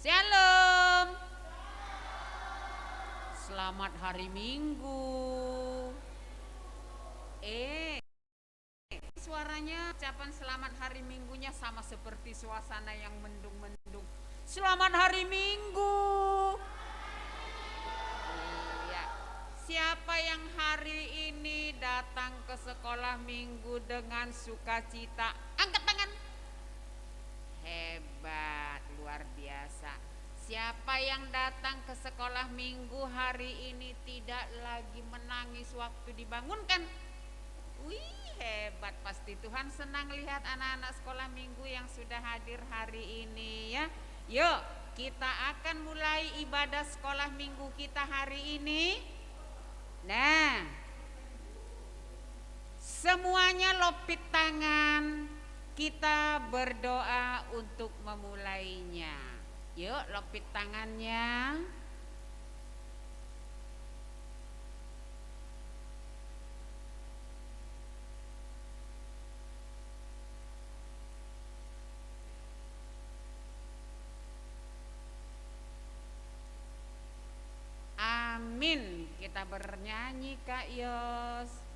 Shalom. Selamat hari Minggu. Suaranya ucapan selamat hari Minggunya sama seperti suasana yang mendung-mendung. Selamat hari Minggu. Iya. Siapa yang hari ini datang ke sekolah minggu dengan sukacita? Angkat tangan. Hebat, luar biasa. Siapa yang datang ke sekolah minggu hari ini tidak lagi menangis waktu dibangunkan? Wih, hebat, pasti Tuhan senang lihat anak-anak sekolah minggu yang sudah hadir hari ini ya. Yuk, kita akan mulai ibadah sekolah minggu kita hari ini. Nah, semuanya lopit tangan. Kita berdoa untuk memulainya. Yuk, lopit tangannya. Amin. Kita bernyanyi, Kak Yos.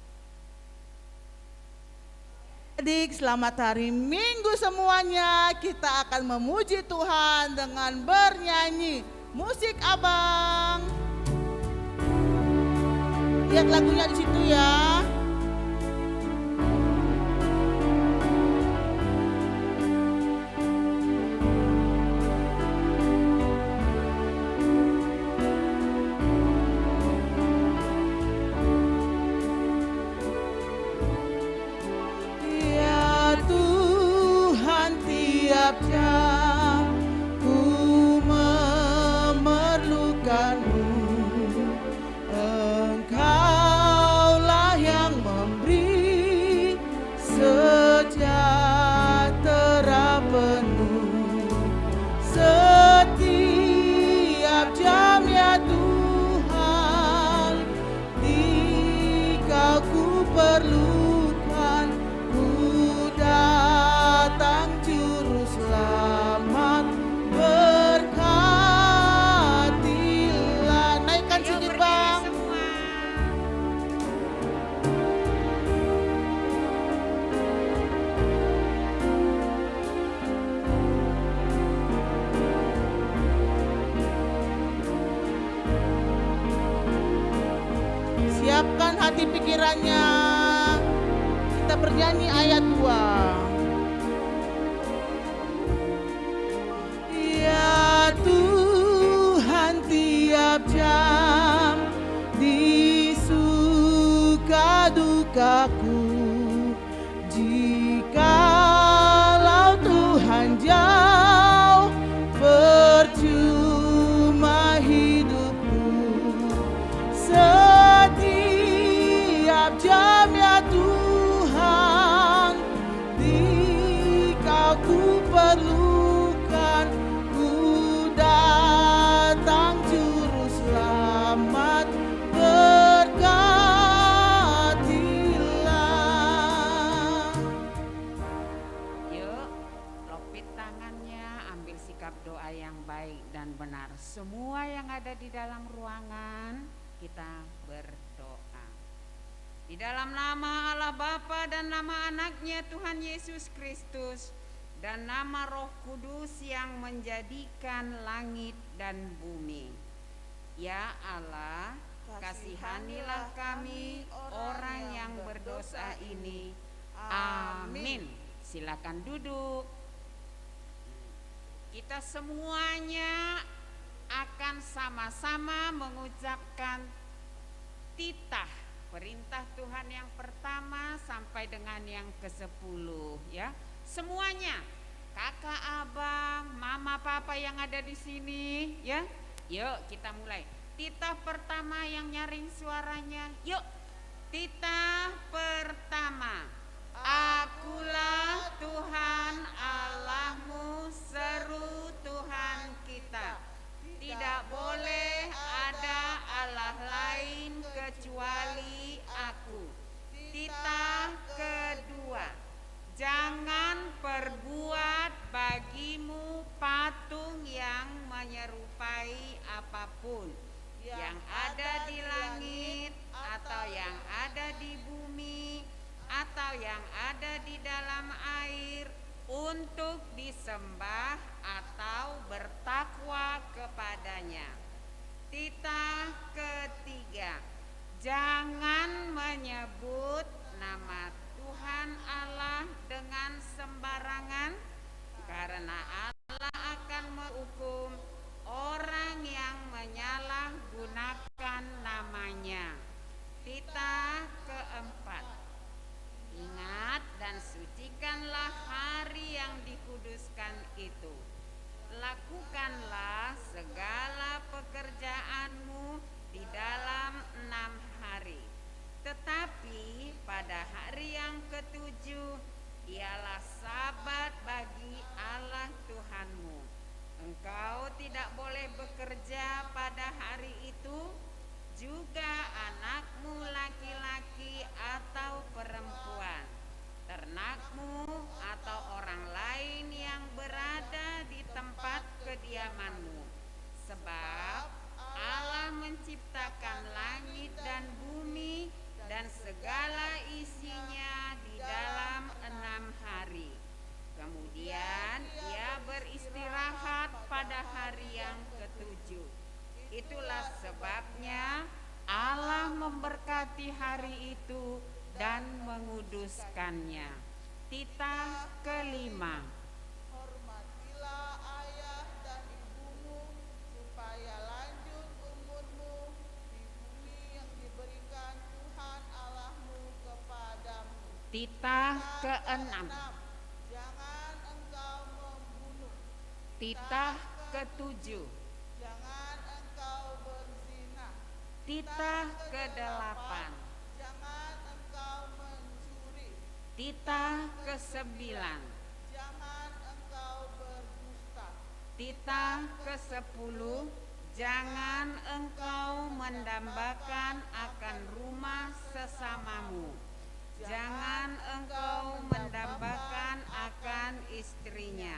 Adik, selamat hari Minggu semuanya. Kita akan memuji Tuhan dengan bernyanyi musik abang. Lihat lagunya di situ ya. Jam ku memerlukanmu, Engkaulah yang memberi sejahtera penuh setiap jam ya Tuhan, Dikau ku perlukan, ku datang juru selamat, berkatilah. Naikkan sedikit bang. Siapkan hati pikirannya. Kita bernyanyi ayat 2. Ya Tuhan, tiap jam di suka dukaku, jikalau Tuhan jauh, percuma hidupku. Setiap jam semua yang ada di dalam ruangan, kita berdoa. Di dalam nama Allah Bapa dan nama anaknya Tuhan Yesus Kristus dan nama Roh Kudus yang menjadikan langit dan bumi. Ya Allah, kasihanilah kami orang yang berdosa ini. Amin. Silakan duduk. Kita semuanya akan sama-sama mengucapkan titah, perintah Tuhan yang pertama sampai dengan yang ke-10 ya. Semuanya, kakak, abang, mama, papa yang ada di sini ya. Yuk kita mulai. Titah pertama yang nyaring suaranya. Yuk. Titah pertama. Akulah Tuhan Allahmu, seru Tuhan kita. Tidak boleh ada Allah lain kecuali aku. Titah kedua. Jangan perbuat bagimu patung yang menyerupai apapun yang ada di langit atau yang ada di bumi atau yang ada di dalam air untuk disembah atau bertakwa kepadanya. Titah ketiga. Jangan menyebut nama Tuhan Allah dengan sembarangan, karena Allah akan menghukum orang yang menyalahgunakan namanya. Titah keempat. Ingat dan sucikanlah hari yang dikuduskan itu. Lakukanlah segala pekerjaanmu di dalam 6 hari. Tetapi pada hari yang ke-7 ialah sabat bagi Allah Tuhanmu. Engkau tidak boleh bekerja pada hari itu, juga anakmu laki-laki atau perempuan, ternakmu atau orang lain yang berada di tempat kediamanmu. Sebab Allah menciptakan langit dan bumi dan segala isinya di dalam 6 hari. Kemudian ia beristirahat pada hari yang ke-7. Itulah sebabnya Allah memberkati hari itu dan menguduskannya. Titah kelima. Hormatilah ayah dan ibumu supaya lanjut umurmu di bumi yang diberikan Tuhan Allahmu kepadamu. Titah keenam. Jangan engkau membunuh. Titah ketujuh. Jangan engkau berzina. Titah kedelapan. Jangan engkau mencuri. Titah kesembilan. Jangan engkau berdusta. Titah ke-10. Jangan engkau mendambakan akan rumah sesamamu. Jangan engkau mendambakan akan istrinya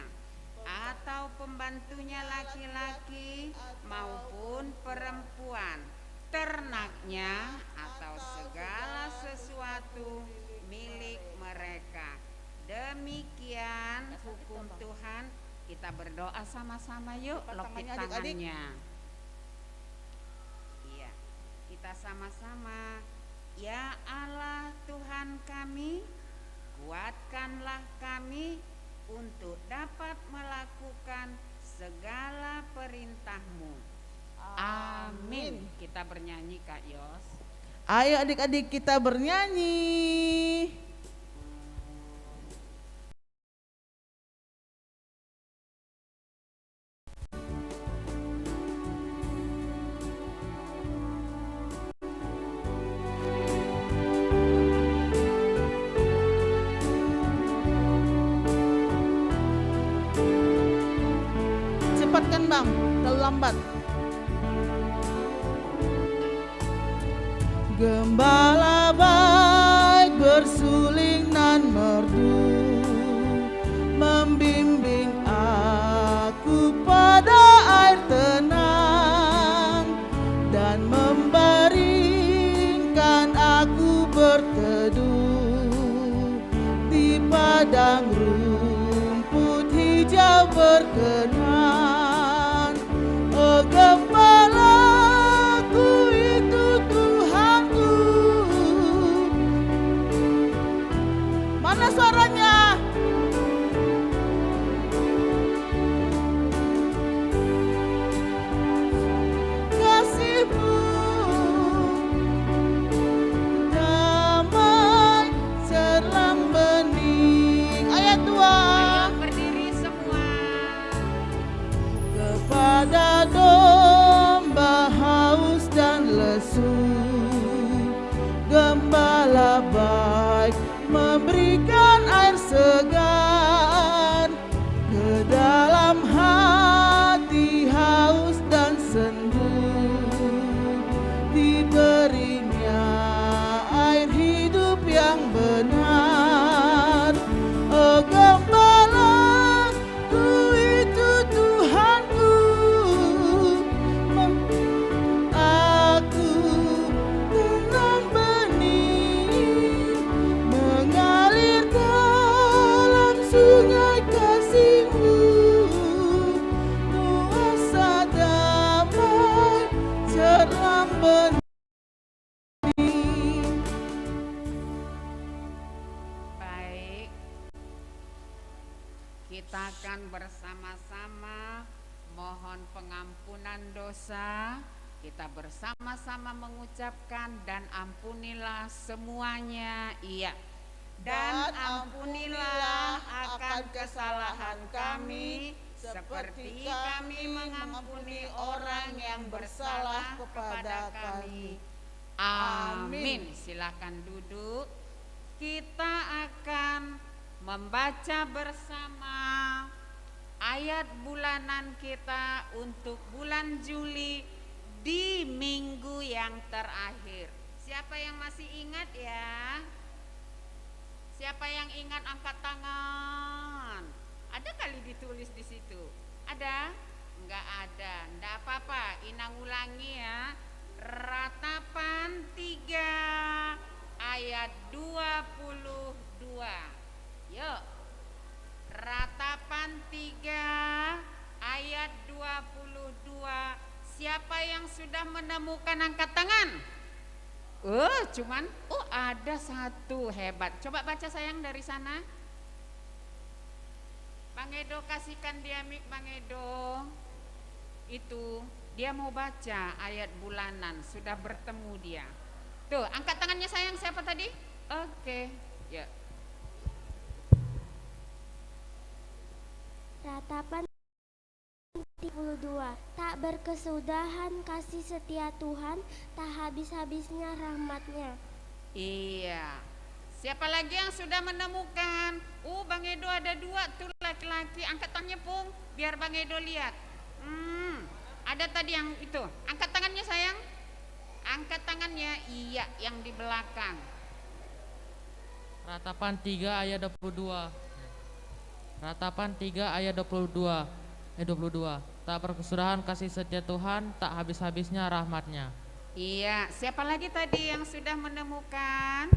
atau pembantunya laki-laki maupun perempuan, ternaknya atau segala sesuatu milik mereka. Demikian hukum Tuhan. Kita berdoa sama-sama yuk. Lokit tangannya. Iya, kita sama-sama. Ya Allah Tuhan kami, kuatkanlah kami untuk dapat melakukan segala perintah-Mu. Amin. Kita bernyanyi Kak Yos. Ayo adik-adik kita bernyanyi. Cepatkan Bang, terlambat. Gembala baik bersuling nan merdu, membimbing aku pada air tenang. berteduh di padang rumput hijau berkenan. Oh gembalaku itu Tuhanku. Mana suaranya? Kasihmu damai selang bening. Ayat 2. Ayo berdiri semua. Kepada domba haus dan lesu, gembala baik memberikan air segar. Ke dalam hati haus dan sendu, diberinya air hidup yang benar. Oh gembalaku itu Tuhanku, aku tenang bening, mengalir dalam sungai kasih-Mu, nuansa damai cerah bening. Baik, kita akan bersama-sama mohon pengampunan dosa. Kita bersama-sama mengucapkan dan ampunilah semuanya, iya. Dan ampunilah akan kesalahan kami, seperti kami mengampuni orang yang bersalah kepada kami. Amin. Silakan duduk. Kita akan membaca bersama ayat bulanan kita untuk bulan Juli di minggu yang terakhir. Siapa yang masih ingat ya? Siapa yang ingat angkat tangan? Ada kali ditulis di situ? Ada? Enggak ada. Enggak apa-apa. Inang ulangi ya. Ratapan 3 ayat 22. Yuk. Ratapan 3 ayat 22. Siapa yang sudah menemukan angkat tangan? Cuman ada satu, hebat. Coba baca sayang dari sana. Bang Edo kasihkan dia mic, Bang Edo. Itu dia mau baca ayat bulanan, sudah bertemu dia. Tuh, angkat tangannya sayang, siapa tadi? Oke, ya. Ratapan 32. Tak berkesudahan kasih setia Tuhan, tak habis-habisnya rahmat-Nya. Iya. Siapa lagi yang sudah menemukan? Bang Edo ada 2 tuh laki-laki. Angkat tangannya Pung, biar Bang Edo lihat. Ada tadi yang itu. Angkat tangannya sayang. Angkat tangannya, iya, yang di belakang. Ratapan 3 ayat 22. Ratapan 3 ayat 22. 22. Tak berkesudahan kasih setia Tuhan, tak habis-habisnya rahmat-Nya. Iya, siapa lagi tadi yang sudah menemukan?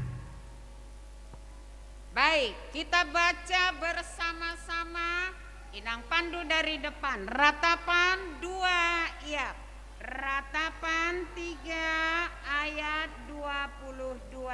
Baik, kita baca bersama-sama. Inang pandu dari depan. Ratapan 2, iya. Ratapan 3 ayat 22.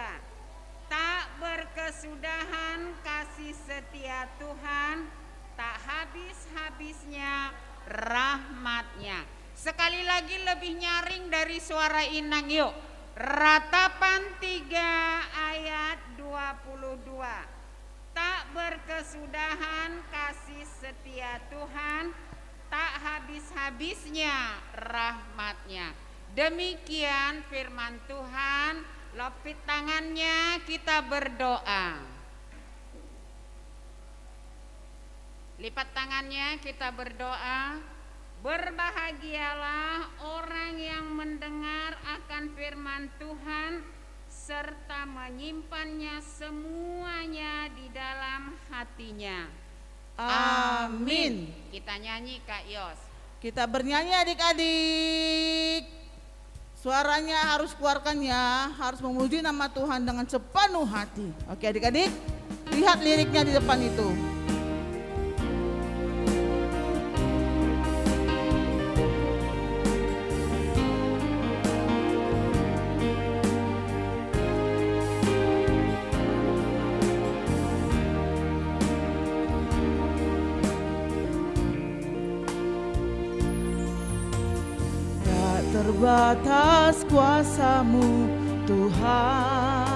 Tak berkesudahan kasih setia Tuhan, tak habis-habisnya rahmat-Nya. Sekali lagi lebih nyaring dari suara Inang, yuk. Ratapan 3 ayat 22. Tak berkesudahan kasih setia Tuhan, tak habis-habisnya rahmat-Nya. Demikian firman Tuhan. Lopit tangannya, kita berdoa. Lipat tangannya, kita berdoa. Berbahagialah orang yang mendengar akan firman Tuhan serta menyimpannya semuanya di dalam hatinya. Amin. Kita nyanyi Kak Yos. Kita bernyanyi adik-adik. Suaranya harus keluarkannya, harus memuji nama Tuhan dengan sepenuh hati. Oke adik-adik, lihat liriknya di depan itu. Terbatas kuasa-Mu Tuhan,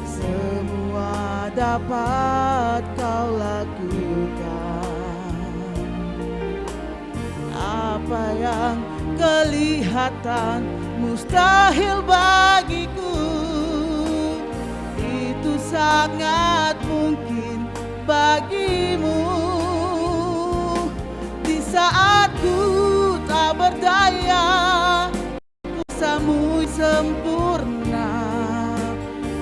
semua dapat Kau lakukan. Apa yang kelihatan mustahil bagiku, itu sangat mungkin bagimu. Di saat ku tak berdaya, kuasa-Mu sempurna.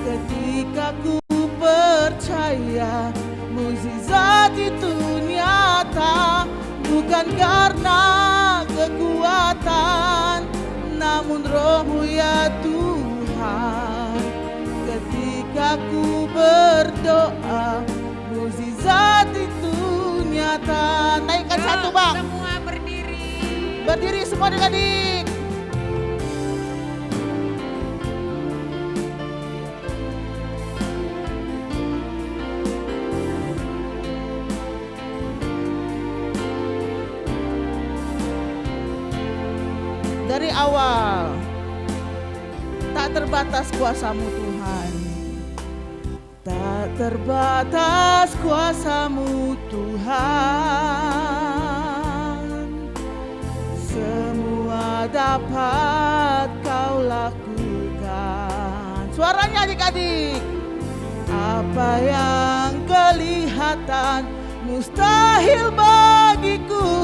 Ketika ku percaya mukjizat itu nyata, bukan karena kekuatan, namun Roh-Mu ya Tuhan. Ketika ku berdoa, mukjizat itu nyata. Naikkan satu bang. Semua Berdiri semua adik-adik. Dari awal, tak terbatas kuasa-Mu Tuhan. Tak terbatas kuasa-Mu Tuhan. Semua dapat Kau lakukan. Suaranya adik-adik. Apa yang kelihatan mustahil bagiku,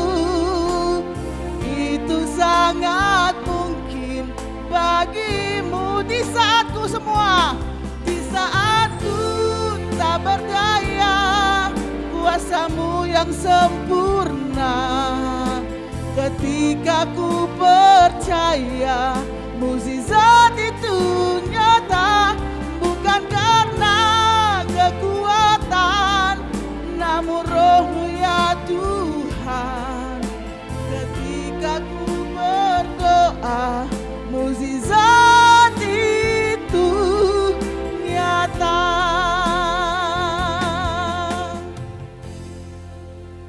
itu sangat mungkin bagimu. Di saatku semua, di saatku tak berdaya, kuasa-Mu yang sempurna. Ketika ku percaya mukjizat itu nyata, bukan karena kekuatan, namun Roh-Mu ya Tuhan. Ketika ku berdoa, mukjizat itu nyata.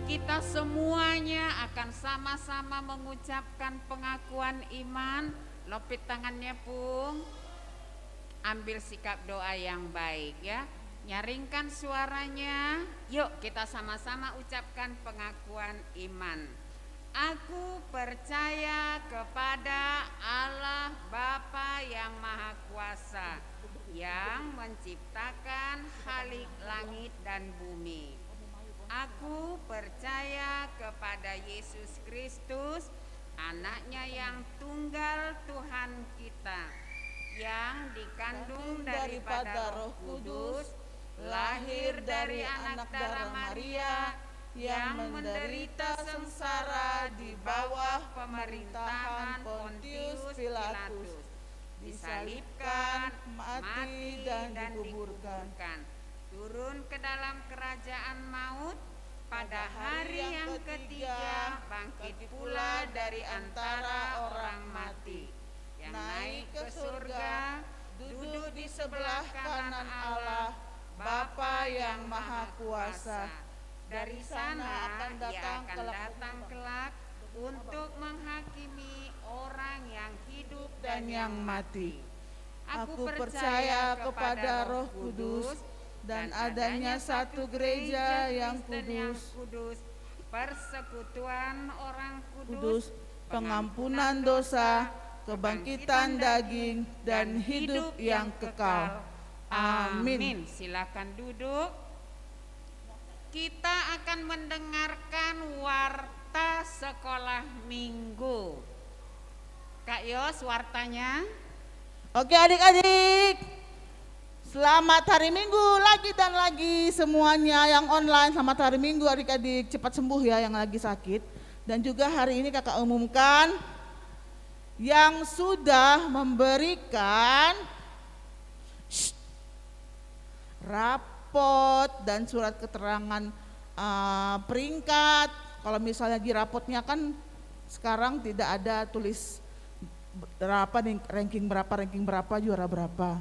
Kita semuanya akan sama-sama mengucapkan pengakuan iman. Lopit tangannya Pung. Ambil sikap doa yang baik ya. Nyaringkan suaranya. Yuk kita sama-sama ucapkan pengakuan iman. Aku percaya kepada Allah Bapa yang Maha Kuasa, yang menciptakan khalik langit dan bumi. Aku percaya kepada Yesus Kristus, Anaknya yang tunggal Tuhan kita, yang dikandung daripada Roh Kudus, lahir dari anak darah Maria, yang menderita sengsara di bawah pemerintahan Pontius Pilatus, disalibkan, mati dan dikuburkan, turun ke dalam kerajaan maut, pada hari yang ketiga bangkit pula dari antara orang mati, yang naik ke surga, duduk di sebelah kanan Allah Bapa yang Maha Kuasa. Dari sana Ia akan datang kelak untuk menghakimi orang yang hidup dan yang mati. Aku percaya kepada Roh Kudus dan adanya satu gereja yang kudus, persekutuan orang kudus, pengampunan dosa, kebangkitan daging, dan hidup yang kekal. Amin. Silakan duduk. Kita akan mendengarkan warta sekolah minggu. Kak Yos, wartanya. Oke adik-adik, selamat hari Minggu lagi dan lagi semuanya yang online. Selamat hari Minggu adik-adik, cepat sembuh ya yang lagi sakit. Dan juga hari ini kakak umumkan yang sudah memberikan rapot dan surat keterangan peringkat. Kalau misalnya di rapotnya kan sekarang tidak ada tulis berapa nih, ranking berapa, juara berapa.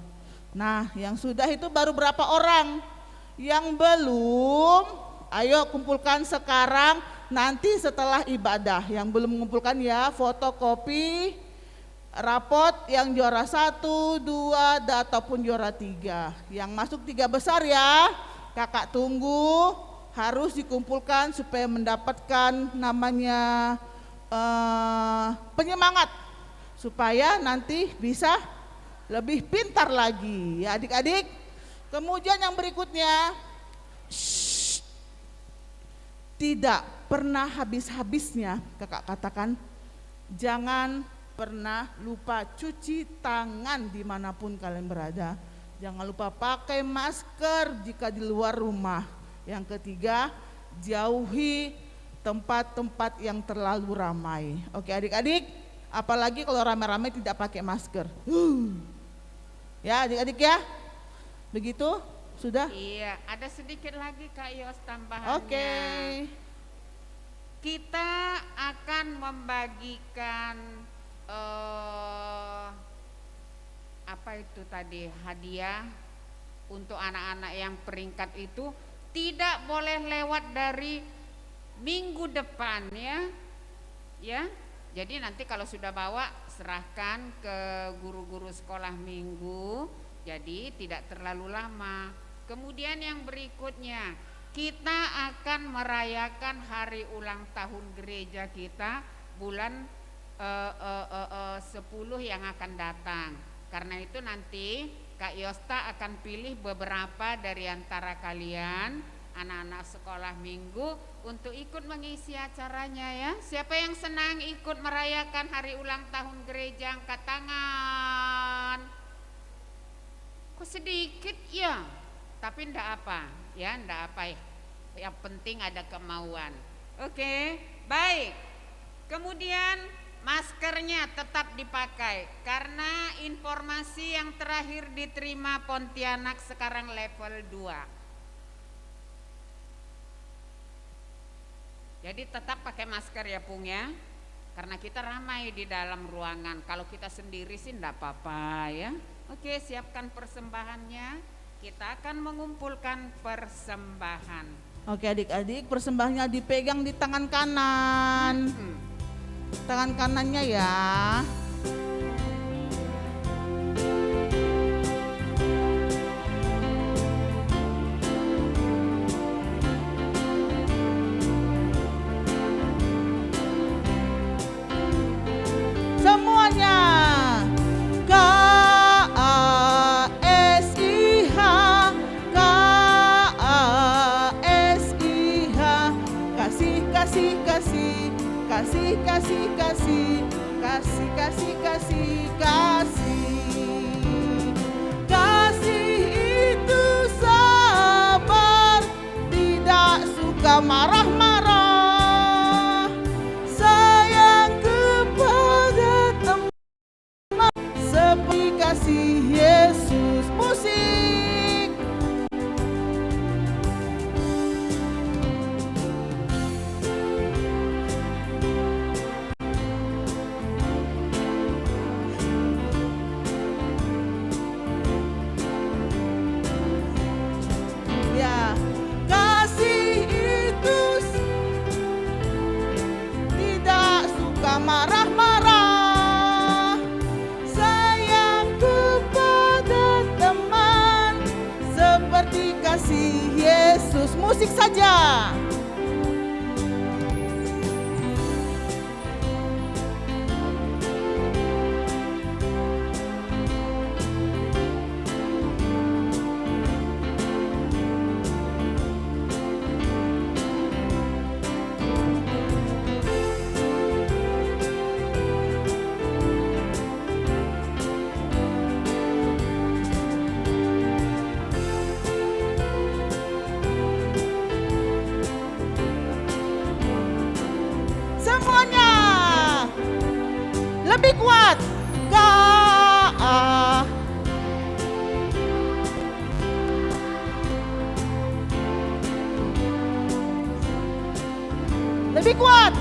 Nah, yang sudah itu baru berapa orang. Yang belum, ayo kumpulkan sekarang, nanti setelah ibadah. Yang belum mengumpulkan ya fotokopi rapot yang juara 1, 2, ataupun juara 3. Yang masuk 3 besar ya, kakak tunggu, harus dikumpulkan supaya mendapatkan namanya penyemangat, supaya nanti bisa lebih pintar lagi ya adik-adik. Kemudian yang berikutnya, tidak pernah habis-habisnya kakak katakan, jangan pernah lupa cuci tangan dimanapun kalian berada. Jangan lupa pakai masker jika di luar rumah. Yang ketiga, jauhi tempat-tempat yang terlalu ramai. Oke adik-adik, apalagi kalau ramai-ramai tidak pakai masker. Ya adik-adik ya, begitu sudah? Iya, ada sedikit lagi Kak Yos tambahannya. Oke. Kita akan membagikan apa itu tadi, hadiah untuk anak-anak yang peringkat itu tidak boleh lewat dari minggu depan ya. Jadi nanti kalau sudah bawa serahkan ke guru-guru sekolah minggu, jadi tidak terlalu lama. Kemudian yang berikutnya, kita akan merayakan hari ulang tahun gereja kita bulan 10 yang akan datang. Karena itu nanti Kak Yosta akan pilih beberapa dari antara kalian anak-anak sekolah minggu untuk ikut mengisi acaranya ya. Siapa yang senang ikut merayakan hari ulang tahun gereja, angkat tangan. Kok sedikit ya? Tapi ndak apa ya, ndak apa ya. Yang penting ada kemauan. Oke, baik. Kemudian maskernya tetap dipakai karena informasi yang terakhir diterima Pontianak sekarang level 2. Jadi tetap pakai masker ya Pung ya. Karena kita ramai di dalam ruangan. Kalau kita sendiri sih enggak apa-apa ya. Oke, siapkan persembahannya. Kita akan mengumpulkan persembahan. Oke adik-adik, persembahannya dipegang di tangan kanan. Tangan kanannya ya. Semuanya. KASIH, KASIH, kasih, kasih, kasih. Kasih, kasih, kasih, kasih, kasih, kasih, kasih. Kasih itu sabar, tidak suka marah-marah. Sayang kepada teman, seperti kasih Yesus. Musik. Ya, kasih itu tidak suka marah-marah. Sayang kepada teman, seperti kasih Yesus. Musik saja. lebih kuat.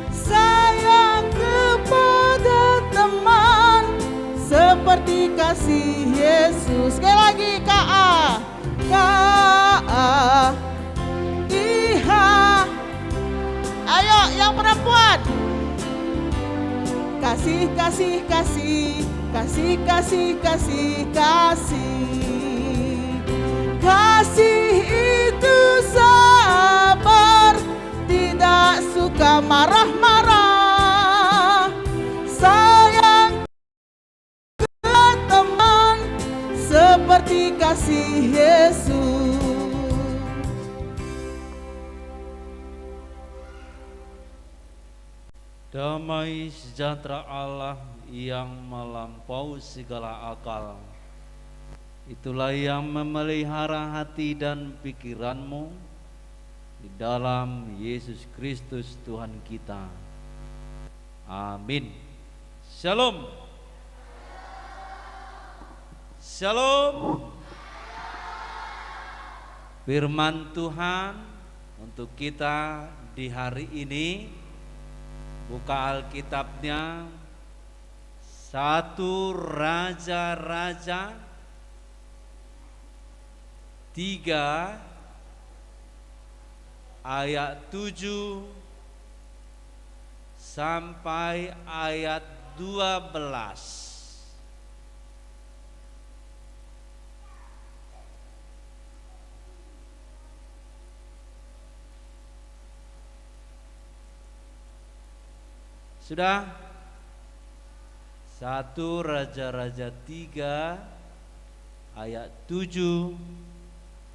Sayang kepada teman seperti kasih Yesus. Sekali lagi K-A, K-A, I-H. Ayo yang perempuan. Kasih, kasih, kasih, kasih, kasih, kasih, kasih. Kasih itu sabar, tidak suka marah-marah. Sayang ke teman seperti kasih Yesus. Damai sejahtera Allah yang melampaui segala akal, itulah yang memelihara hati dan pikiranmu di dalam Yesus Kristus Tuhan kita. Amin. Shalom. Shalom. Firman Tuhan untuk kita di hari ini, buka Alkitabnya 1 Raja-Raja 3 ayat 7 sampai ayat 12. Sudah? 1 Raja-Raja 3 ayat 7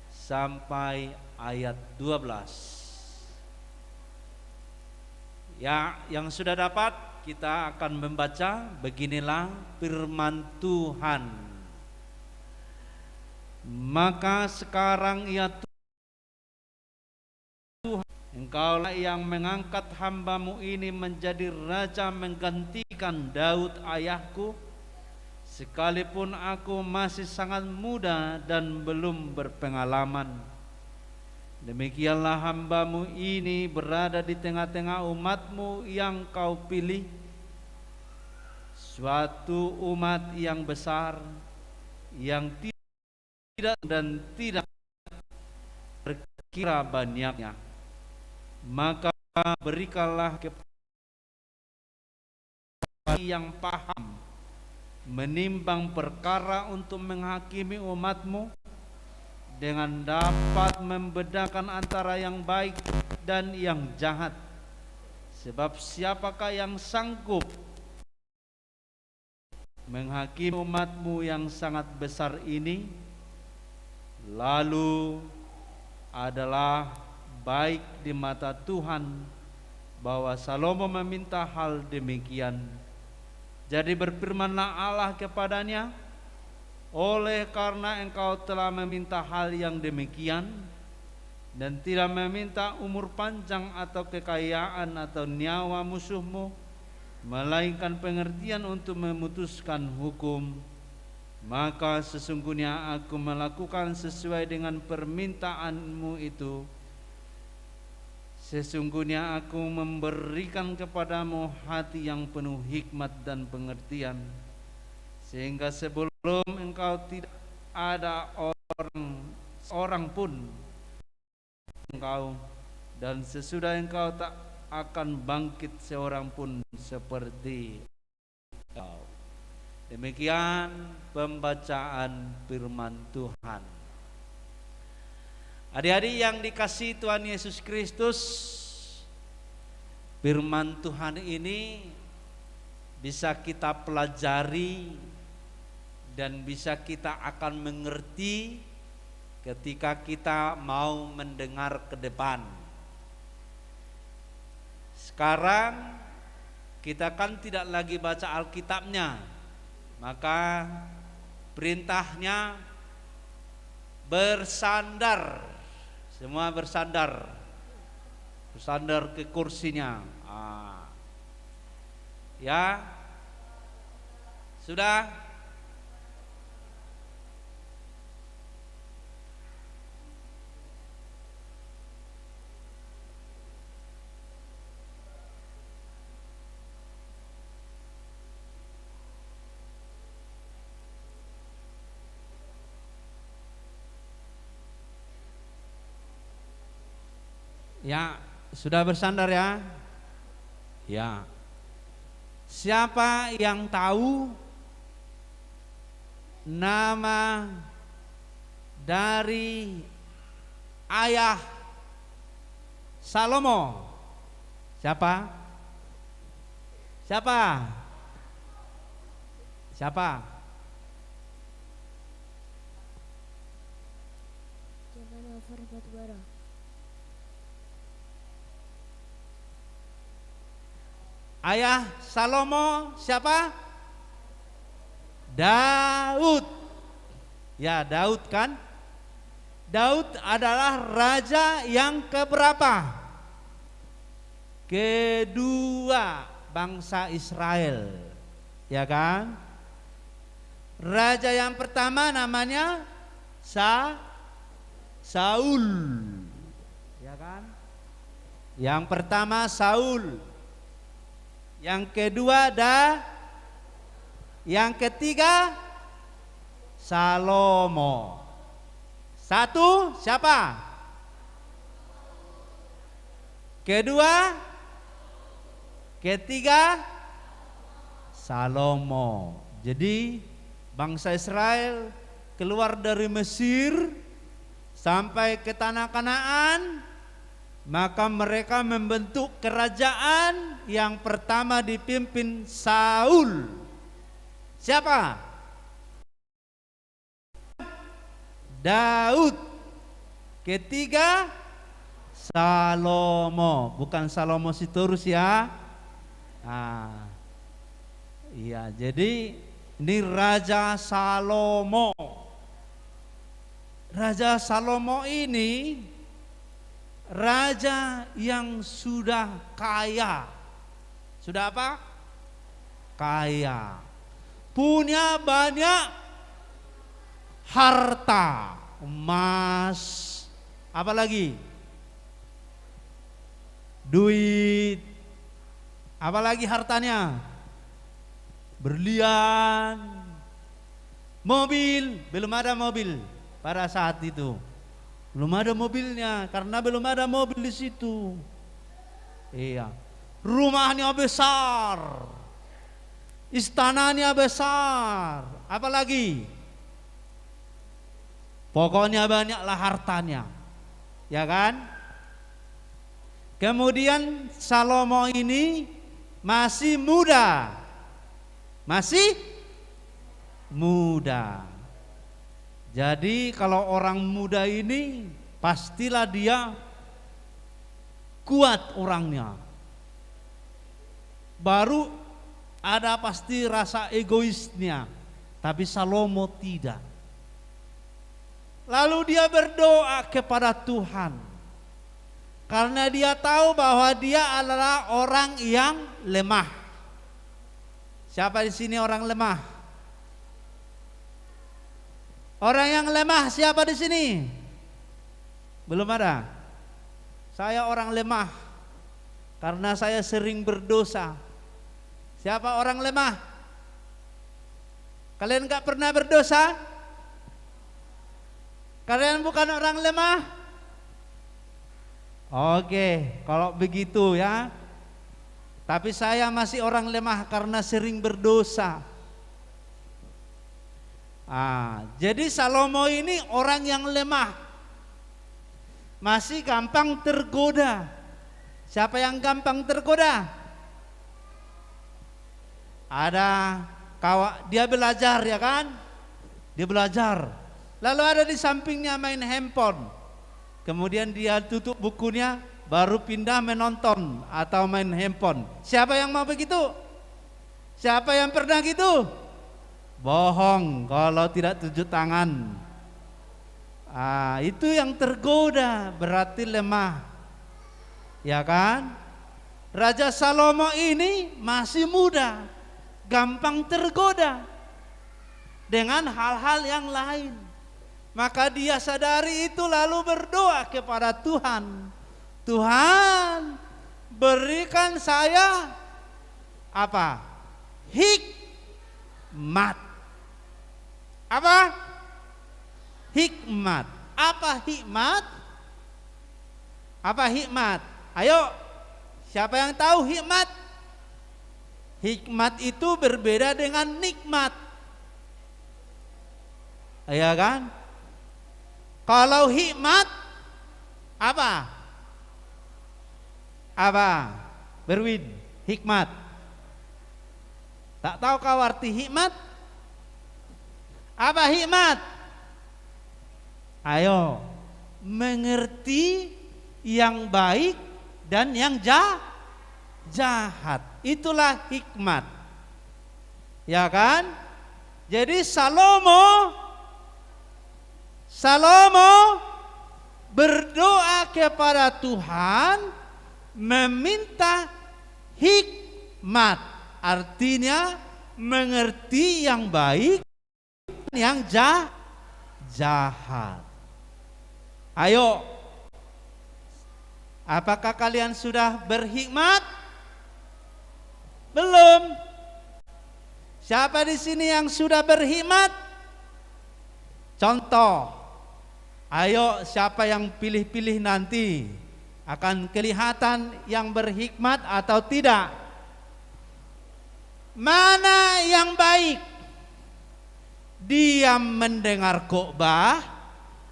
sampai ayat 12. Ya, yang sudah dapat kita akan membaca. Beginilah firman Tuhan. Maka sekarang ya Tuhan, Engkaulah yang mengangkat hambamu ini menjadi raja menggantikan Daud ayahku, sekalipun aku masih sangat muda dan belum berpengalaman. Demikianlah hambamu ini berada di tengah-tengah umatmu yang kau pilih, suatu umat yang besar, yang tidak dan tidak berkira banyaknya. Maka berikanlah kepada yang paham menimbang perkara untuk menghakimi umatmu, dengan dapat membedakan antara yang baik dan yang jahat. Sebab siapakah yang sanggup menghakimi umatmu yang sangat besar ini? Lalu adalah baik di mata Tuhan bahwa Salomo meminta hal demikian. Jadi berfirmanlah Allah kepadanya, oleh karena engkau telah meminta hal yang demikian dan tidak meminta umur panjang atau kekayaan atau nyawa musuhmu, melainkan pengertian untuk memutuskan hukum, maka sesungguhnya aku melakukan sesuai dengan permintaanmu itu. Sesungguhnya aku memberikan kepadamu hati yang penuh hikmat dan pengertian, sehingga sebelum engkau tidak ada orang pun engkau, dan sesudah engkau tak akan bangkit seorang pun seperti engkau. Demikian pembacaan firman Tuhan. Adik-adik yang dikasihi Tuhan Yesus Kristus, firman Tuhan ini bisa kita pelajari dan bisa kita akan mengerti ketika kita mau mendengar ke depan. Sekarang kita kan tidak lagi baca Alkitabnya, maka perintahnya bersandar. Semua bersandar ke kursinya. Ya. Sudah? Ya, sudah bersandar ya? Ya. Siapa yang tahu nama dari ayah Salomo? Siapa? Siapa? Siapa? Jangan over batubara. Ayah Salomo siapa? Daud. Ya, Daud kan? Daud adalah raja yang keberapa? Kedua bangsa Israel. Ya kan? Raja yang pertama namanya Saul. Ya kan? Yang pertama Saul. Yang kedua yang ketiga Salomo. Satu siapa? Kedua, ketiga Salomo. Jadi bangsa Israel keluar dari Mesir sampai ke tanah Kanaan, maka mereka membentuk kerajaan yang pertama dipimpin Saul. Siapa? Daud. Ketiga Salomo, bukan Salomo Sitorus ya. Nah, iya, jadi ini Raja Salomo. Raja Salomo ini raja yang sudah kaya. Sudah apa? Kaya. Punya banyak harta, emas, apa lagi? Duit. Apa lagi hartanya? Berlian. Mobil, belum ada mobil pada saat itu. Belum ada mobilnya karena belum ada mobil di situ. Iya. Rumahnya besar. Istananya besar. Apalagi? Pokoknya banyaklah hartanya. Ya kan? Kemudian Salomo ini masih muda. Masih muda. Jadi kalau orang muda ini pastilah dia kuat orangnya. Baru ada pasti rasa egoisnya, tapi Salomo tidak. Lalu dia berdoa kepada Tuhan, karena dia tahu bahwa dia adalah orang yang lemah. Siapa di sini orang lemah? Orang yang lemah siapa di sini? Belum ada. Saya orang lemah karena saya sering berdosa. Siapa orang lemah? Kalian gak pernah berdosa? Kalian bukan orang lemah? Oke, kalau begitu ya. Tapi saya masih orang lemah karena sering berdosa. Jadi Salomo ini orang yang lemah, masih gampang tergoda. Siapa yang gampang tergoda? Ada dia belajar ya kan? Dia belajar. Lalu ada di sampingnya main handphone. Kemudian dia tutup bukunya, baru pindah menonton atau main handphone. Siapa yang mau begitu? Siapa yang pernah gitu? Bohong kalau tidak tunjuk tangan. Itu yang tergoda, berarti lemah. Ya kan? Raja Salomo ini masih muda, gampang tergoda dengan hal-hal yang lain. Maka dia sadari itu lalu berdoa kepada Tuhan. Tuhan, berikan saya apa? Hikmat. Apa? Hikmat. Apa hikmat? Apa hikmat? Ayo, siapa yang tahu hikmat? Hikmat itu berbeda dengan nikmat. Ya kan? Kalau hikmat apa? Apa? Berwin, hikmat. Tak tahu kau arti hikmat? Apa hikmat? Ayo, mengerti yang baik dan yang jahat. Itulah hikmat. Ya kan? Jadi Salomo berdoa kepada Tuhan meminta hikmat. Artinya mengerti yang baik dan yang jahat. Ayo, apakah kalian sudah berhikmat? Belum. Siapa di sini yang sudah berhikmat? Contoh. Ayo, siapa yang pilih-pilih nanti akan kelihatan yang berhikmat atau tidak. Mana yang baik? Diam mendengar khotbah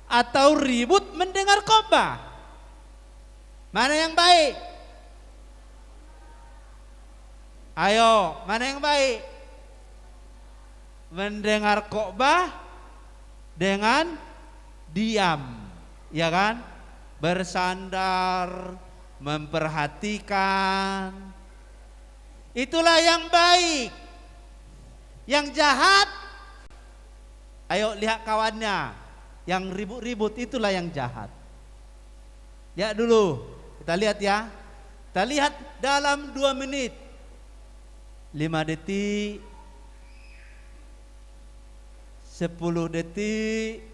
atau ribut mendengar khotbah? Mana yang baik? Ayo, mana yang baik? Mendengar khotbah dengan diam, ya kan? Bersandar, memperhatikan. Itulah yang baik. Yang jahat, ayo lihat kawannya. Yang ribut-ribut itulah yang jahat. Lihat dulu, kita lihat ya. Kita lihat dalam 2 menit, 5 detik, 10 detik,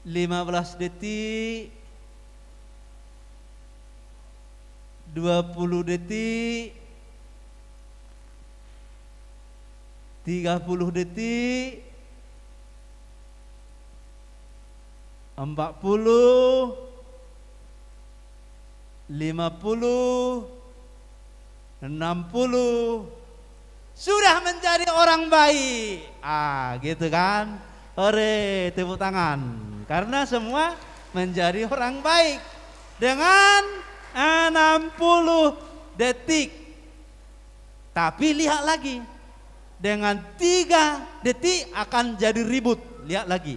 15 detik, 20 detik, 30 detik, 40, 50, 60, sudah menjadi orang baik. Gitu kan? Hore, tepuk tangan. Karena semua menjadi orang baik dengan 60 detik. Tapi lihat lagi, dengan 3 detik akan jadi ribut. Lihat lagi.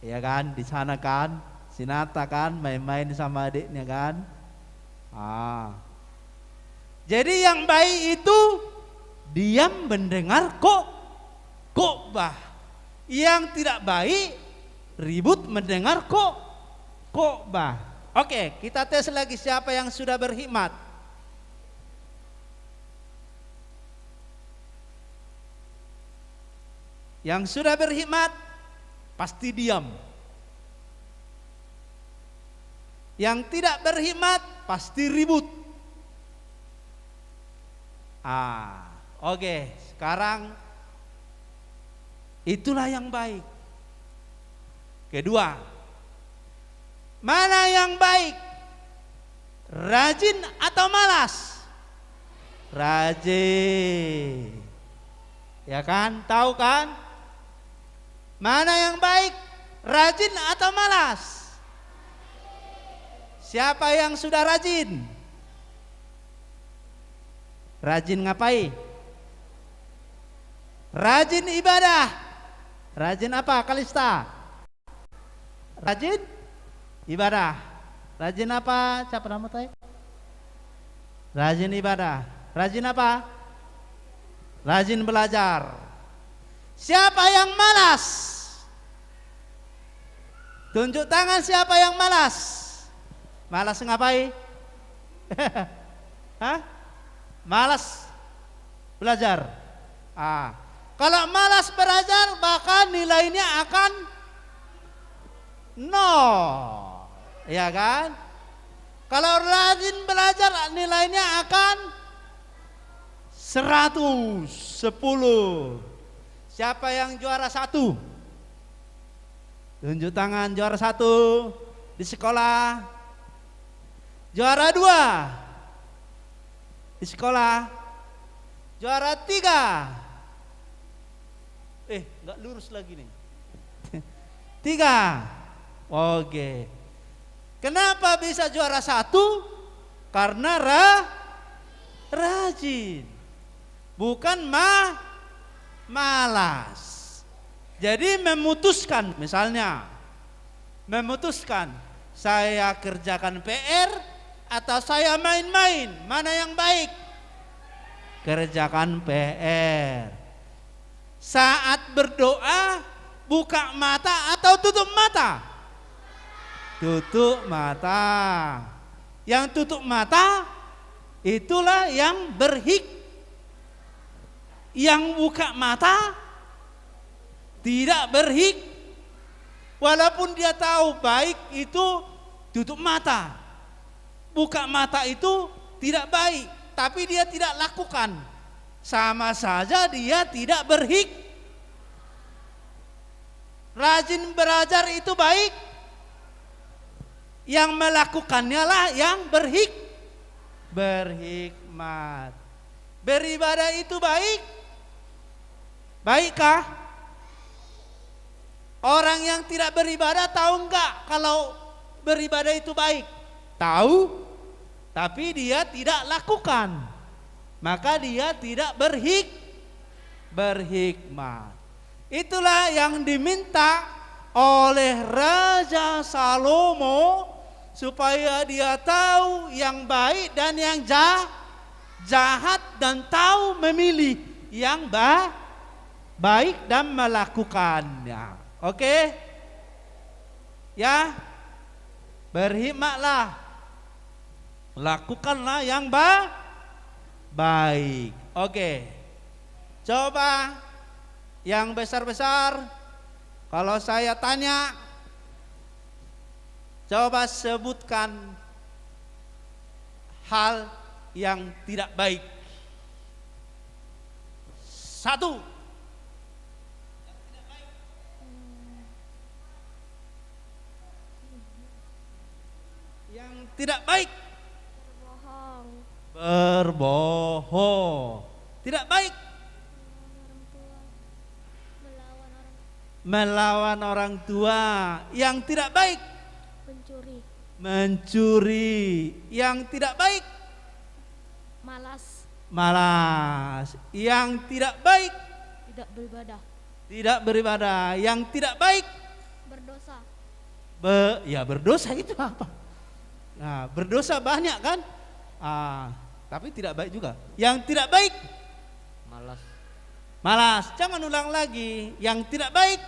Ya kan, di sana kan, Sinata kan main-main sama adiknya kan. Jadi yang baik itu diam mendengar khotbah. Yang tidak baik ribut mendengar khotbah. Oke, kita tes lagi siapa yang sudah berhikmat. Yang sudah berhikmat pasti diam. Yang tidak berhikmat pasti ribut. Oke, sekarang itulah yang baik. Kedua, mana yang baik? Rajin atau malas? Rajin. Ya kan? Tahu kan? Mana yang baik? Rajin atau malas? Siapa yang sudah rajin? Rajin ngapain? Rajin ibadah. Rajin apa, Kalista? Rajin ibadah. Rajin apa? Siapa nama tadi? Rajin ibadah. Rajin apa? Rajin belajar. Siapa yang malas? Tunjuk tangan siapa yang malas. Malas ngapain? Hah? Malas belajar. Kalau malas belajar, maka nilainya akan nol, ya kan? Kalau rajin belajar, nilainya akan 110. Siapa yang juara 1? Tunjuk tangan juara 1 di sekolah. Juara 2 di sekolah. Juara 3. Enggak lurus lagi nih. 3. Oke. Kenapa bisa juara 1? Karena rajin. Bukan malas. Jadi memutuskan, misalnya memutuskan saya kerjakan PR atau saya main-main, mana yang baik? Kerjakan PR. Saat berdoa, buka mata atau tutup mata? Tutup mata. Yang tutup mata itulah yang Yang buka mata tidak walaupun dia tahu baik itu tutup mata. Buka mata itu tidak baik, tapi dia tidak lakukan. Sama saja dia tidak Rajin belajar itu baik. Yang melakukannya lah yang berhikmat. Beribadah itu baik. Baikkah? Orang yang tidak beribadah tahu enggak kalau beribadah itu baik? Tahu, tapi dia tidak lakukan. Maka dia tidak berhikmat. Itulah yang diminta oleh Raja Salomo, supaya dia tahu yang baik dan yang jahat, dan tahu memilih yang baik dan melakukannya. Oke? Ya, berhikmatlah, lakukanlah yang baik. Oke. Coba yang besar-besar, kalau saya tanya, coba sebutkan hal yang tidak baik. 1. Yang tidak baik. Berbohong. Tidak baik. Melawan orang tua. Yang tidak baik. Mencuri. Yang tidak baik. Malas. Yang tidak baik. Tidak beribadah. Yang tidak baik. Berdosa. Berdosa itu apa? Nah, berdosa banyak kan? Tapi tidak baik juga. Yang tidak baik. Malas. Jangan ulang lagi. Yang tidak baik.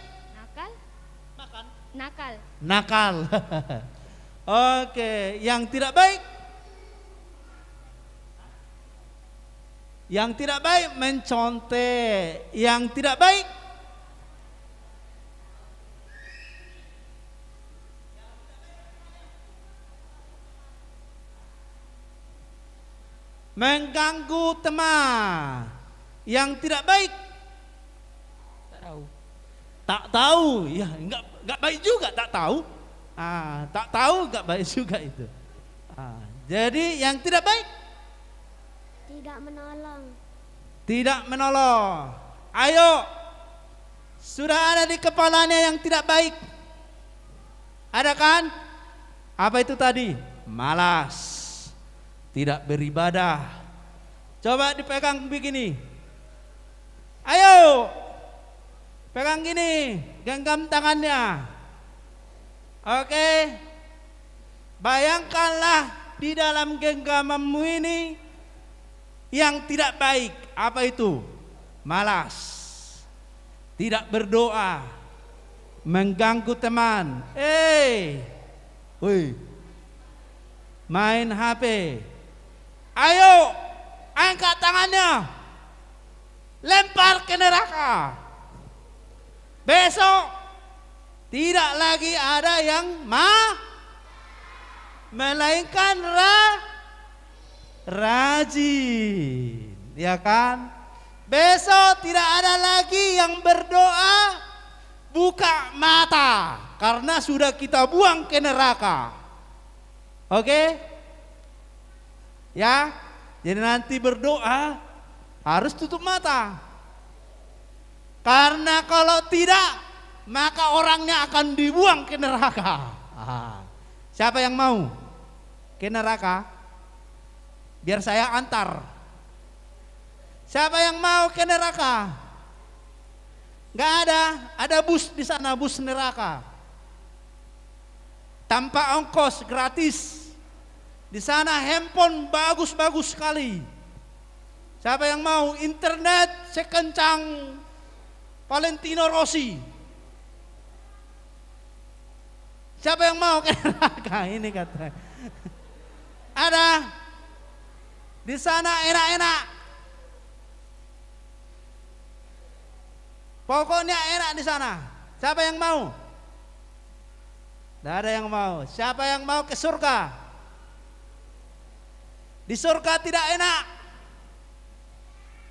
Nakal. Oke. Yang tidak baik. Yang tidak baik mencontek. Yang tidak baik mengganggu teman. Yang tidak baik tak tahu. Ya, enggak baik juga tak tahu. Tak tahu enggak baik juga itu. Jadi yang tidak baik tidak menolong. Ayo, sudah ada di kepalanya yang tidak baik. Ada kan? Apa itu tadi? Malas, tidak beribadah. Coba dipegang begini. Ayo, pegang gini, genggam tangannya. Oke. Bayangkanlah di dalam genggamanmu ini yang tidak baik. Apa itu? Malas, tidak berdoa, mengganggu teman. Woi, main HP. Ayo, angkat tangannya, lempar ke neraka. Besok tidak lagi ada yang melainkan rajin, ya kan? Besok tidak ada lagi yang berdoa buka mata karena sudah kita buang ke neraka. Oke? Ya, jadi nanti berdoa harus tutup mata. Karena kalau tidak, maka orangnya akan dibuang ke neraka. Siapa yang mau ke neraka? Biar saya antar. Siapa yang mau ke neraka? Gak ada bus di sana, bus neraka. Tanpa ongkos, gratis. Di sana handphone bagus-bagus sekali. Siapa yang mau internet sekencang Valentino Rossi? Siapa yang mau ke neraka? Ini kata. Ada di sana enak-enak. Pokoknya enak di sana. Siapa yang mau? Tidak ada yang mau. Siapa yang mau ke surga? Di surga tidak enak.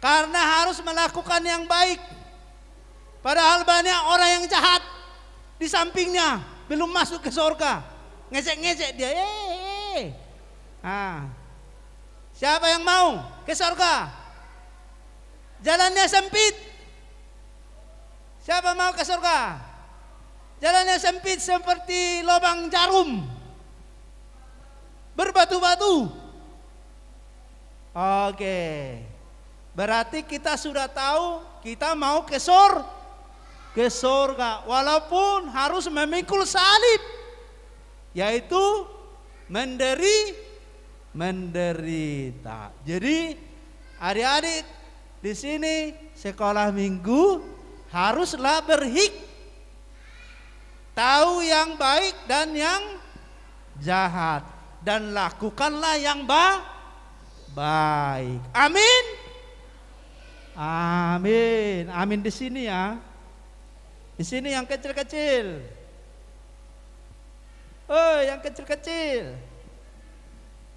Karena harus melakukan yang baik. Padahal banyak orang yang jahat di sampingnya belum masuk ke surga. Ngecek-ngecek dia. Siapa yang mau ke surga? Jalannya sempit. Siapa mau ke surga? Jalannya sempit seperti lubang jarum, berbatu-batu. Oke, berarti kita sudah tahu kita mau ke surga, walaupun harus memikul salib, yaitu menderita. Jadi adik-adik di sini sekolah minggu haruslah tahu yang baik dan yang jahat, dan lakukanlah yang baik. Amin. Amin. Amin di sini ya. Di sini yang kecil-kecil. Oh, yang kecil-kecil.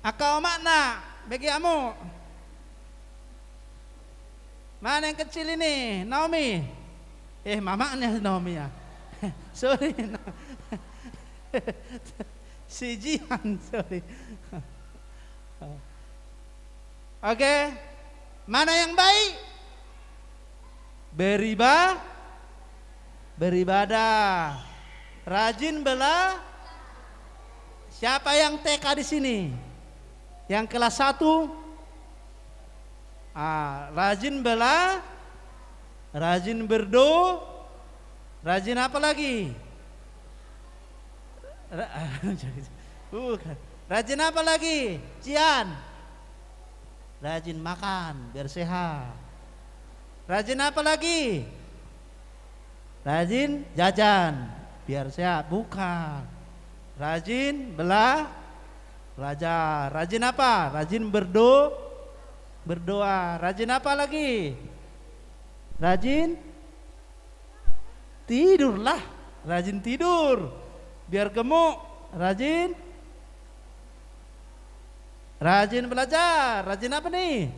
Akau makna bagi kamu. Mana yang kecil ini? Naomi. Mamanya Naomi ya. Sorry. Si Jihan, sorry. Oke. Mana yang baik? Beribadah. Rajin bela. Siapa yang TK di sini? Yang kelas 1? Rajin bela, rajin berdoa, rajin apa lagi? Rajin apa lagi? Cian. Rajin makan biar sehat. Rajin apa lagi? Rajin jajan biar sehat. Bukan. Rajin belajar. Rajin apa? Rajin berdoa. Rajin apa lagi? Rajin tidurlah. Rajin tidur biar gemuk. Rajin belajar. Rajin apa nih?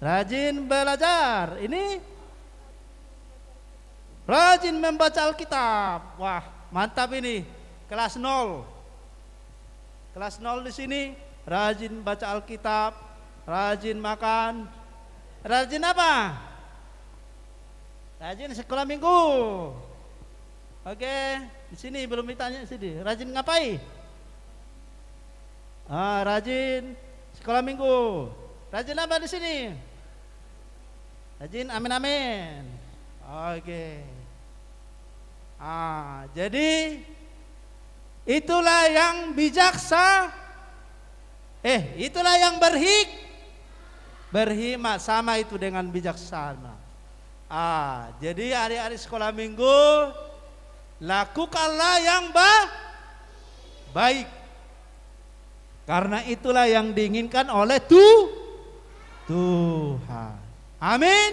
Rajin belajar. Ini rajin membaca Alkitab. Wah, mantap ini. Kelas 0. Kelas 0 di sini rajin baca Alkitab, rajin makan. Rajin apa? Rajin sekolah minggu. Oke, di sini belum ditanya sini. Rajin ngapain? Rajin sekolah minggu. Rajin apa di sini? Rajin amin. Oke. Jadi itulah yang bijaksana. Itulah yang berhikmat, sama itu dengan bijaksana. Jadi hari-hari sekolah minggu lakukanlah yang baik. Karena itulah yang diinginkan oleh Tuhan. Amin.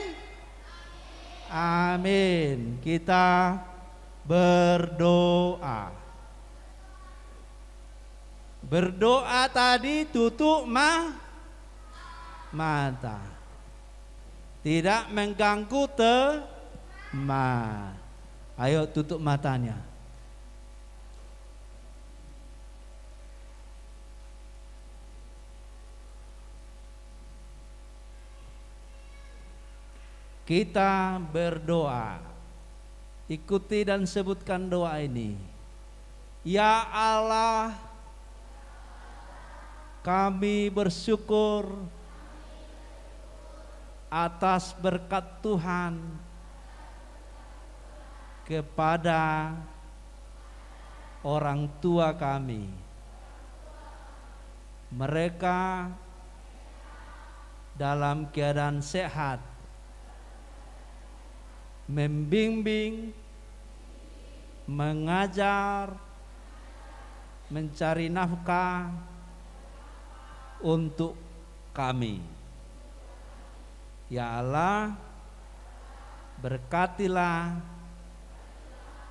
Amin. Kita berdoa. Berdoa tadi tutup mata. Tidak mengganggu teman. Ayo tutup matanya. Kita berdoa. Ikuti dan sebutkan doa ini. Ya Allah, kami bersyukur atas berkat Tuhan kepada orang tua kami. Mereka dalam keadaan sehat, membimbing, mengajar, mencari nafkah untuk kami. Ya Allah, berkatilah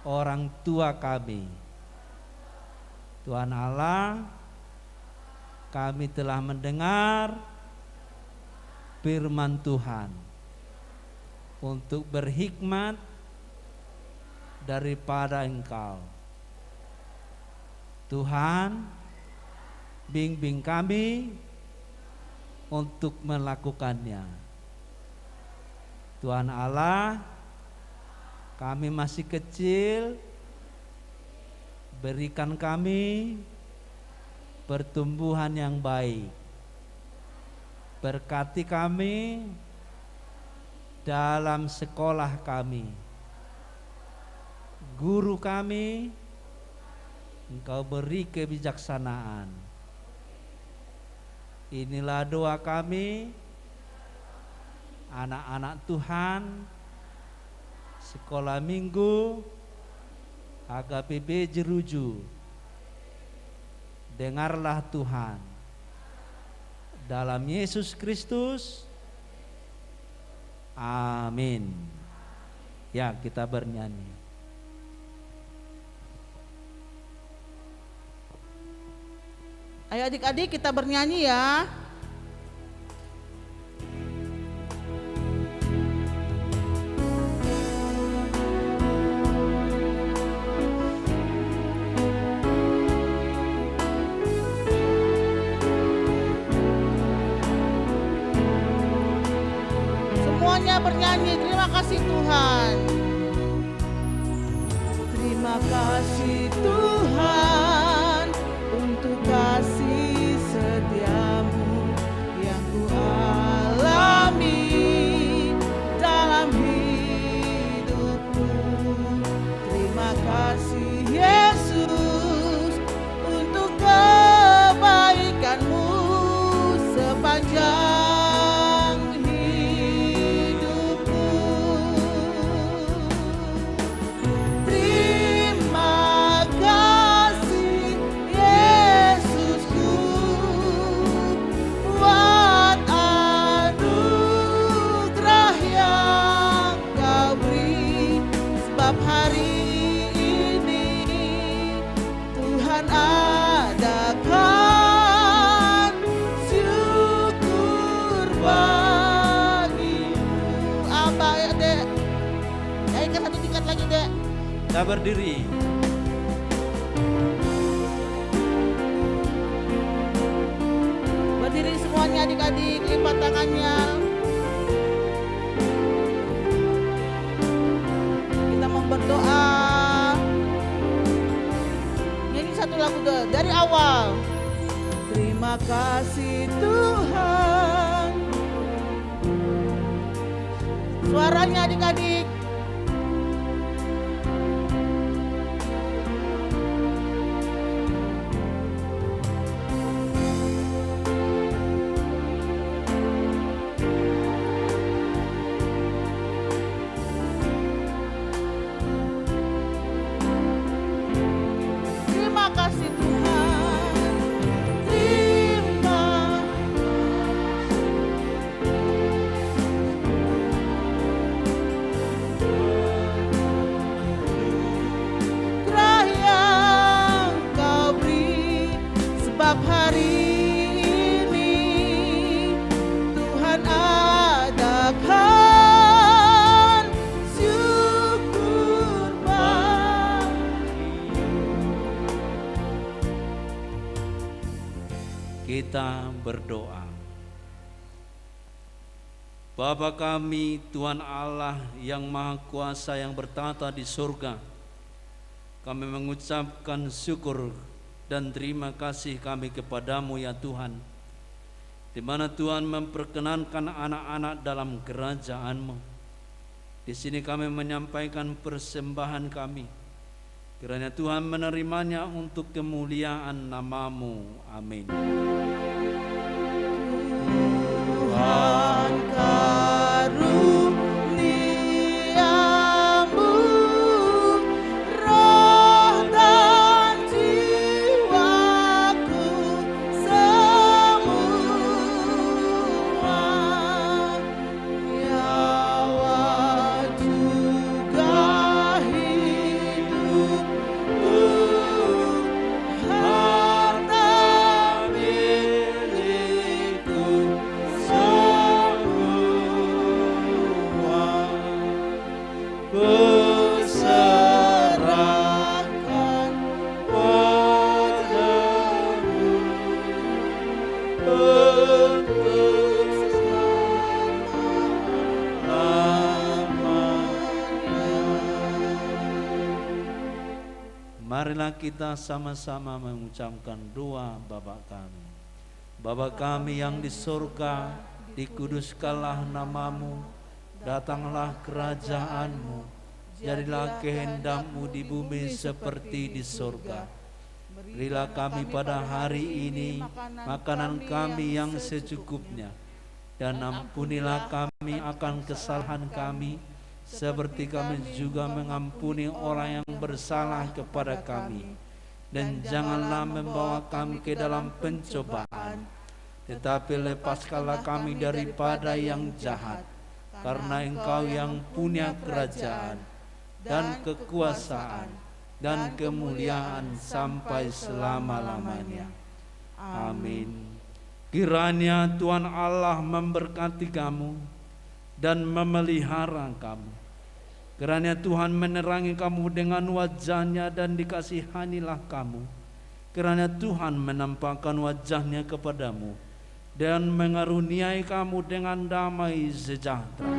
orang tua kami. Tuhan Allah, kami telah mendengar firman Tuhan untuk berhikmat daripada Engkau. Tuhan, bimbing kami untuk melakukannya. Tuhan Allah, kami masih kecil, berikan kami pertumbuhan yang baik. Berkati kami dalam sekolah kami. Guru kami, Engkau beri kebijaksanaan. Inilah doa kami, anak-anak Tuhan, sekolah minggu HKBP Jeruju. Dengarlah Tuhan. Dalam Yesus Kristus. Amin. Ya, kita bernyanyi. Ayo adik-adik kita bernyanyi ya. Semuanya bernyanyi, terima kasih Tuhan. Terima kasih Tuhan untuk kasih setiamu yang ku alami dalam hidupku. Terima kasih Yesus untuk kebaikanmu sepanjang kita berdiri. Berdiri semuanya adik-adik, lipat tangannya. Kita mau berdoa. Nyanyi satu lagu dari awal. Terima kasih Tuhan. Suaranya adik-adik. kita berdoa. Bapa kami, Tuhan Allah yang Maha Kuasa yang bertata di surga, kami mengucapkan syukur dan terima kasih kami kepadamu ya Tuhan, di mana Tuhan memperkenankan anak-anak dalam kerajaan-Mu. Di sini kami menyampaikan persembahan kami, kiranya Tuhan menerimanya untuk kemuliaan nama-Mu. Amin. Tuhan karuniamu, roh dan jiwaku semua, nyawa juga hidupku, harta milikku semua, kuserahkan padamu untuk selamanya. Marilah kita sama-sama mengucapkan doa Bapa kami. Bapa kami yang di surga, dikuduskanlah namamu, datanglah kerajaan-Mu, jadilah kehendak-Mu di bumi seperti di surga. Berilah kami pada hari ini makanan kami yang secukupnya, dan ampunilah kami akan kesalahan kami, seperti kami juga mengampuni orang yang bersalah kepada kami. Dan janganlah membawa kami ke dalam pencobaan, tetapi lepaskanlah kami daripada yang jahat. Karena Engkau yang punya kerajaan dan kekuasaan dan kemuliaan sampai selama-lamanya. Amin. Kiranya Tuhan Allah memberkati kamu dan memelihara kamu. Kiranya Tuhan menerangi kamu dengan wajah-Nya dan dikasihanilah kamu. Kiranya Tuhan menampakkan wajah-Nya kepadamu dan mengaruniai kamu dengan damai sejahtera.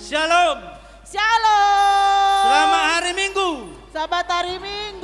Shalom. Selamat hari Minggu. Selamat hari Minggu.